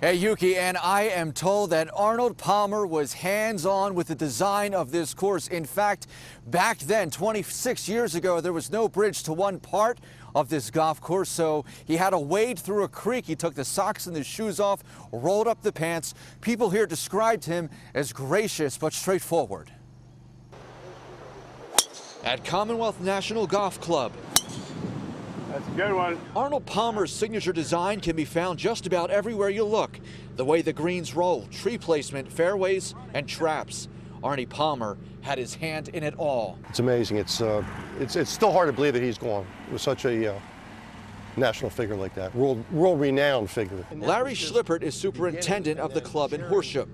Hey, Yuki, and I am told that Arnold Palmer was hands-on with the design of this course. In fact, back then, 26 years ago, there was no bridge to one part of this golf course, so he had to wade through a creek. He took the socks and the shoes off, rolled up the pants. People here described him as gracious but straightforward. At Commonwealth National Golf Club, that's a good one. Arnold Palmer's signature design can be found just about everywhere you look. The way the greens roll, tree placement, fairways, and traps. Arnie Palmer had his hand in it all. It's amazing. It's still hard to believe that he's gone with such a national figure like that, world-renowned figure. Larry Schlippert is superintendent of the club in Horsham.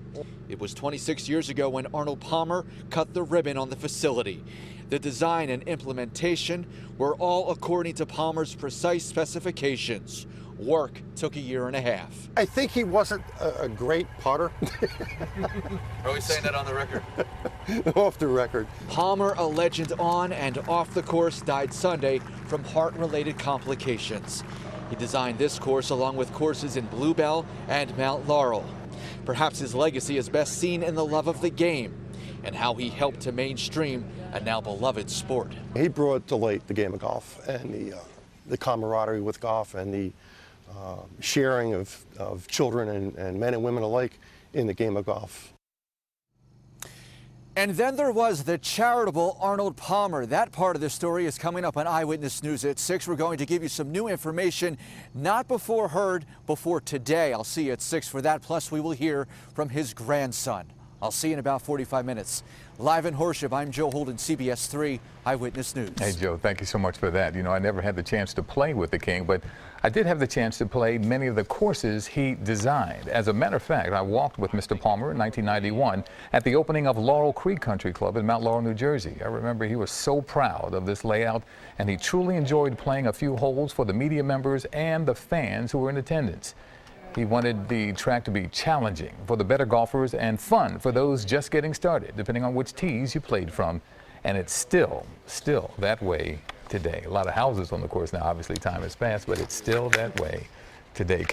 It was 26 years ago when Arnold Palmer cut the ribbon on the facility. The design and implementation were all according to Palmer's precise specifications. Work took a year and a half. I think he wasn't a great putter. Are we saying that on the record? Off the record. Palmer, a legend on and off the course, died Sunday from heart-related complications. He designed this course along with courses in Bluebell and Mount Laurel. Perhaps his legacy is best seen in the love of the game and how he helped to mainstream a now beloved sport. He brought to light the game of golf and the camaraderie with golf and the sharing of children and men and women alike in the game of golf. And then there was the charitable Arnold Palmer. That part of the story is coming up on Eyewitness News at 6. We're going to give you some new information, not before heard, before today. I'll see you at 6 for that. Plus, we will hear from his grandson. I'll see you in about 45 minutes. Live in Horsham, I'm Joe Holden, CBS 3 Eyewitness News. Hey, Joe, thank you so much for that. You know, I never had the chance to play with the King, but I did have the chance to play many of the courses he designed. As a matter of fact, I walked with Mr. Palmer in 1991 at the opening of Laurel Creek Country Club in Mount Laurel, New Jersey. I remember he was so proud of this layout, and he truly enjoyed playing a few holes for the media members and the fans who were in attendance. He wanted the track to be challenging for the better golfers and fun for those just getting started, depending on which tees you played from. And it's still that way today. A lot of houses on the course now. Obviously, time has passed, but it's still that way today.